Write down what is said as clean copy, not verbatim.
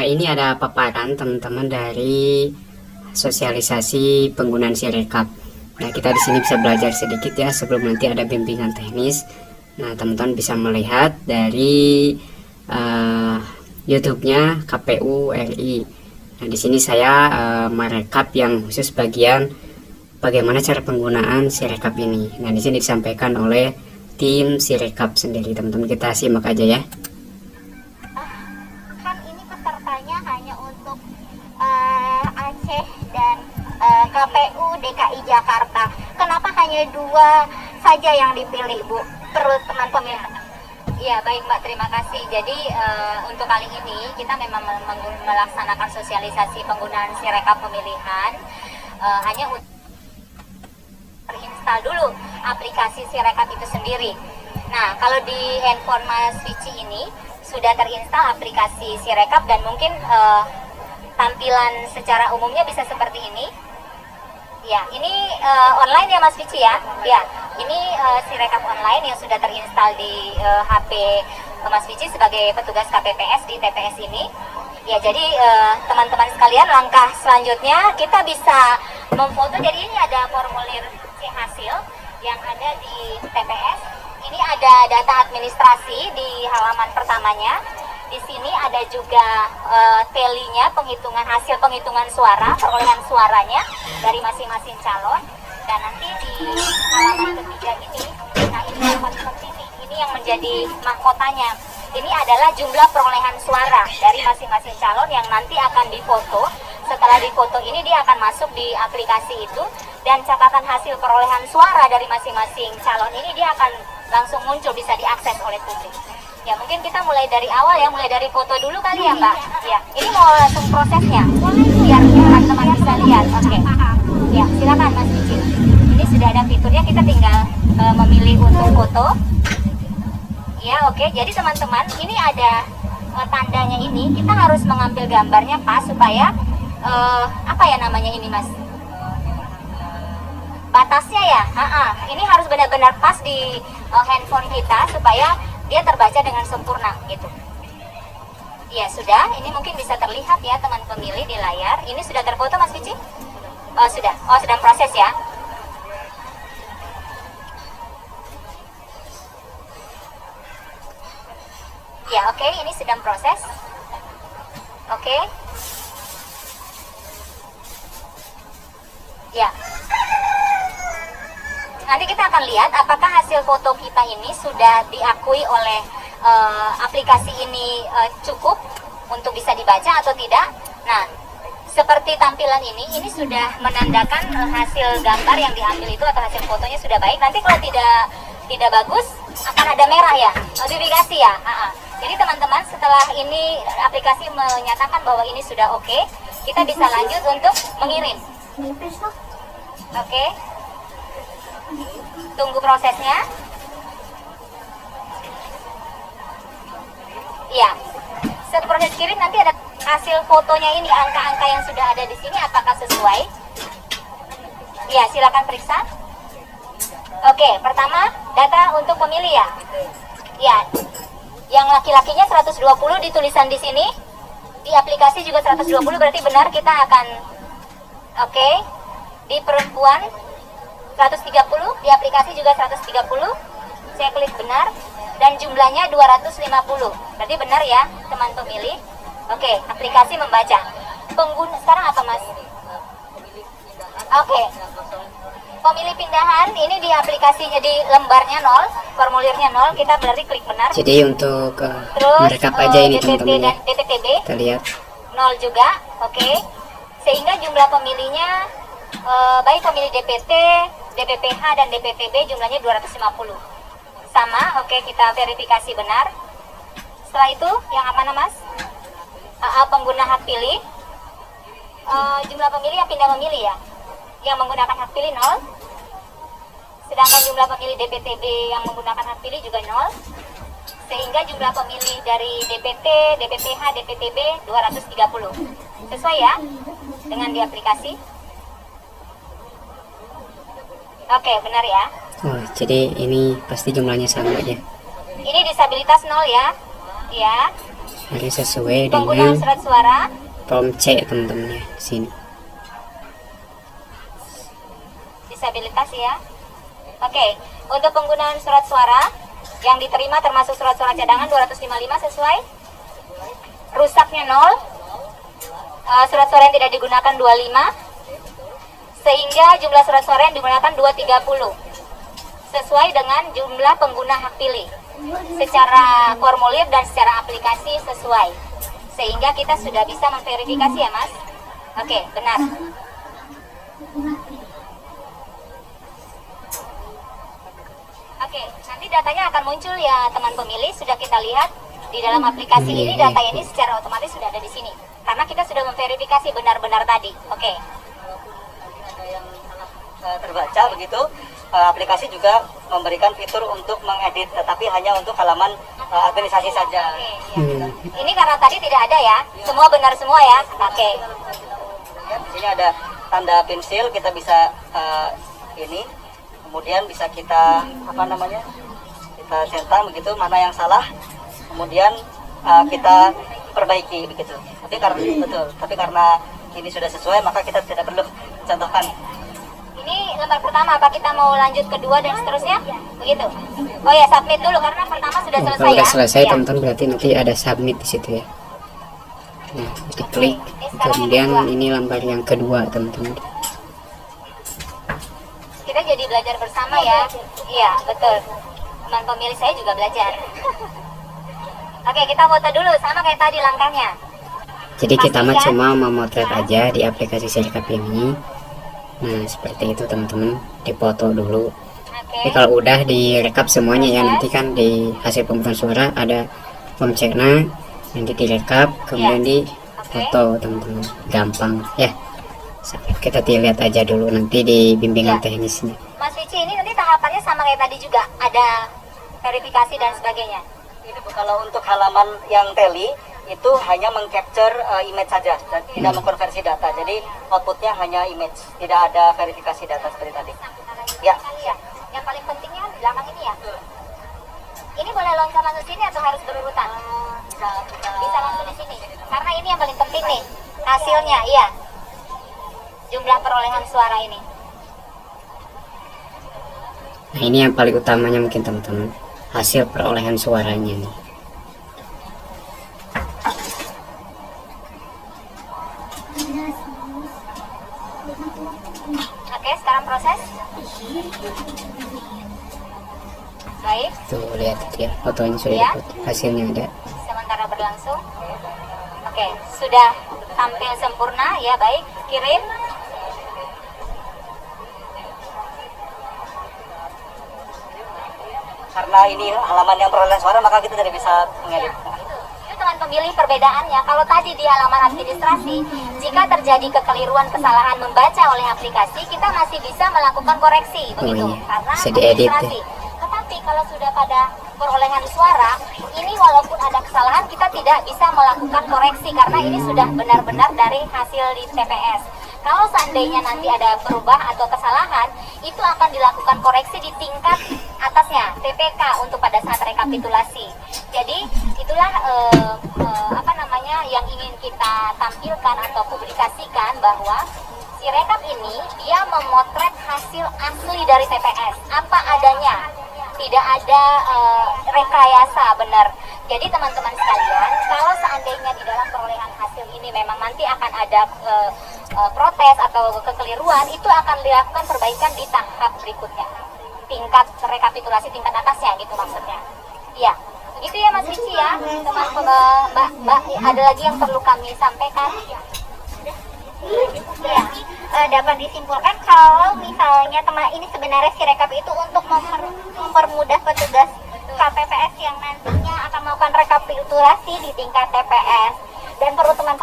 Ini ada paparan teman-teman dari sosialisasi penggunaan Sirekap. Nah, kita di sini bisa belajar sedikit ya sebelum nanti ada bimbingan teknis. Nah, teman-teman bisa melihat dari YouTube-nya KPU RI. Nah, di sini saya merekap yang khusus bagian bagaimana cara penggunaan Sirekap ini. Nah, di sini disampaikan oleh tim Sirekap sendiri. Teman-teman kita simak aja ya. Kan ini pesertanya hanya untuk Aceh dan KPU DKI Jakarta. Kenapa hanya 2 saja yang dipilih, Bu? Perlu teman pemilih. Ya, baik Mbak, terima kasih. Jadi untuk kali ini kita memang melaksanakan sosialisasi penggunaan Sirekap pemilihan hanya untuk terinstall dulu aplikasi Sirekap itu sendiri. Nah, kalau di handphone Mas Vici ini sudah terinstall aplikasi Sirekap dan mungkin tampilan secara umumnya bisa seperti ini. Ya, ini online ya Mas Vici ya. Ya, ini Sirekap online yang sudah terinstall di HP Mas Vici sebagai petugas KPPS di TPS ini. Ya, jadi teman-teman sekalian, langkah selanjutnya kita bisa memfoto. Jadi ini ada formulir C hasil yang ada di TPS. Ini ada data administrasi di halaman pertamanya. Di sini ada juga tally-nya, hasil penghitungan suara, perolehan suaranya dari masing-masing calon. Dan nanti di halaman ketiga ini, nah ini halaman seperti ini yang menjadi mahkotanya. Ini adalah jumlah perolehan suara dari masing-masing calon yang nanti akan difoto. Setelah difoto ini dia akan masuk di aplikasi itu, dan catatan hasil perolehan suara dari masing-masing calon ini dia akan langsung muncul, bisa diakses oleh publik. Ya, mungkin kita mulai dari awal ya, mulai dari foto dulu kali ya Mbak. Ya, ini mau langsung prosesnya biar teman-teman bisa lihat. Oke. Ya, silakan Mas Vici. Ini sudah ada fiturnya, kita tinggal memilih untuk foto. Ya, oke. Jadi teman-teman, ini ada tandanya ini, kita harus mengambil gambarnya pas supaya apa ya namanya ini Mas? Batasnya ya. Ini harus benar-benar pas di handphone kita supaya dia terbaca dengan sempurna gitu. Ya sudah, ini mungkin bisa terlihat ya teman pemilih di layar. Ini sudah terfoto Mas Vici? Oh sudah, sedang proses ya. Ya oke, ini sedang proses. Oke. Ya. Nanti kita akan lihat apakah hasil foto kita ini sudah diakui oleh aplikasi ini cukup untuk bisa dibaca atau tidak. Nah, seperti tampilan ini sudah menandakan hasil gambar yang diambil itu atau hasil fotonya sudah baik. Nanti kalau tidak bagus akan ada merah ya, notifikasi ya. Jadi teman-teman, setelah ini aplikasi menyatakan bahwa ini sudah oke, kita bisa lanjut untuk mengirim. Oke. Tunggu prosesnya. Ya, setelah proses kirim nanti ada hasil fotonya ini, angka-angka yang sudah ada di sini apakah sesuai? Ya, silakan periksa. Oke, pertama data untuk pemilih ya. Ya, yang laki-lakinya 120 di tulisan di sini, di aplikasi juga 120, berarti benar, kita akan oke. Di perempuan 130, di aplikasi juga 130, saya klik benar, dan jumlahnya 250, berarti benar ya teman pemilih. Oke, aplikasi membaca. Pengguna sekarang apa Mas? Oke, pemilih pindahan ini di aplikasinya di lembarnya 0, formulirnya 0, kita berarti klik benar. Jadi untuk merekap aja ini teman-teman ya. DPTB kita lihat 0 juga, oke. Sehingga jumlah pemilihnya baik pemilih DPT, DPPH dan DPTB jumlahnya 250. Sama, oke, kita verifikasi benar. Setelah itu yang apa Mas? Pengguna hak pilih. Jumlah pemilih yang pindah memilih ya. Yang menggunakan hak pilih 0. Sedangkan jumlah pemilih DPTB yang menggunakan hak pilih juga 0. Sehingga jumlah pemilih dari DPT, DPPH, DPTB 230. Sesuai ya dengan di aplikasi. Oke, benar ya. Oh, jadi ini pasti jumlahnya sama ya. Ini disabilitas 0 ya. Ya. Jadi sesuai Penggunaan dengan surat suara. form C teman-teman ya di sini. Disabilitas ya. Oke, untuk penggunaan surat suara yang diterima termasuk surat suara cadangan 255 sesuai. Rusaknya 0. Surat suara yang tidak digunakan 25. Sehingga jumlah surat suara yang digunakan 230. Sesuai dengan jumlah pengguna hak pilih. Secara formulir dan secara aplikasi sesuai. Sehingga kita sudah bisa memverifikasi ya Mas. Oke, benar. Oke, nanti datanya akan muncul ya teman pemilih. Sudah kita lihat di dalam aplikasi ini, data ini secara otomatis sudah ada di sini. Karena kita sudah memverifikasi benar-benar tadi. Oke. Ada yang salah terbaca begitu, aplikasi juga memberikan fitur untuk mengedit, tetapi hanya untuk halaman administrasi saja. Oke, iya. Ini karena tadi tidak ada ya, semua benar semua ya. Oke. Ya, di sini ada tanda pensil, kita bisa ini, kemudian bisa kita kita centang begitu, mana yang salah, kemudian kita perbaiki begitu. Tapi karena ini sudah sesuai, maka kita tidak perlu contohkan. Ini lembar pertama, apa kita mau lanjut kedua dan seterusnya? Begitu. Oh ya, submit dulu karena pertama sudah selesai Kalau udah ya. selesai Iya. teman-teman berarti nanti ada submit di situ ya. Nah, diklik. Kemudian ini lembar yang kedua teman-teman. Kita jadi belajar bersama ya. Iya, betul. Teman pemilih saya juga belajar. Oke, kita foto dulu sama kayak tadi langkahnya. Jadi kita mah Pastikan. cuma memotret aja di aplikasi Sirekap ini. Nah seperti itu teman-teman, dipoto dulu. Oke. Tapi kalau udah direkap semuanya ya, nanti kan di hasil pemungutan suara ada form C-nya, nanti direkap kemudian di foto teman-teman, gampang ya. Kita lihat aja dulu nanti di bimbingan teknisnya. Mas Vici, ini nanti tahapannya sama kayak tadi juga, ada verifikasi dan sebagainya. Ini kalau untuk halaman yang teli itu hanya mengcapture image saja dan tidak mengkonversi data. Jadi outputnya hanya image, tidak ada verifikasi data seperti tadi. Ya. Ya. Yang paling pentingnya di belakang ini ya. Ini boleh loncat langsung sini atau harus berurutan? Bisa langsung di sini. Karena ini yang paling penting nih, hasilnya, iya. Jumlah perolehan suara ini. Nah ini yang paling utamanya mungkin teman-teman, hasil perolehan suaranya nih. Oke, sekarang proses. Baik, Tuh lihat ya, fotonya sudah Ya. difoto, hasilnya ada. sementara berlangsung. Oke, sudah tampil sempurna ya, baik. Kirim. Karena ini halaman yang perolehan suara, maka kita tidak bisa mengedit. Itu teman pemilih perbedaannya. Kalau tadi di halaman administrasi, jika terjadi kekeliruan kesalahan membaca oleh aplikasi, kita masih bisa melakukan koreksi, begitu. iya. Karena Bisa diedit, administrasi. Tetapi kalau sudah pada perolehan suara, ini walaupun ada kesalahan, kita tidak bisa melakukan koreksi karena ini sudah benar-benar dari hasil di TPS. Kalau seandainya nanti ada perubahan atau kesalahan, itu akan dilakukan koreksi di tingkat atasnya, TPK, untuk pada saat rekapitulasi. Jadi itulah yang ingin kita tampilkan atau publikasikan, bahwa Sirekap ini dia memotret hasil asli dari TPS, apa adanya, tidak ada rekayasa, benar. Jadi teman-teman sekalian, kalau seandainya di dalam perolehan hasil ini memang nanti akan ada protes atau kekeliruan, itu akan dilakukan perbaikan di tahap berikutnya, tingkat rekapitulasi tingkat atasnya, gitu maksudnya. Iya, begitu ya Mas Vici ya, Mbak, ada lagi yang perlu kami sampaikan? Ya, dapat disimpulkan kalau misalnya teman ini sebenarnya Sirekap itu untuk mempermudah petugas KPPS yang nantinya akan melakukan rekapitulasi di tingkat TPS, dan perlu teman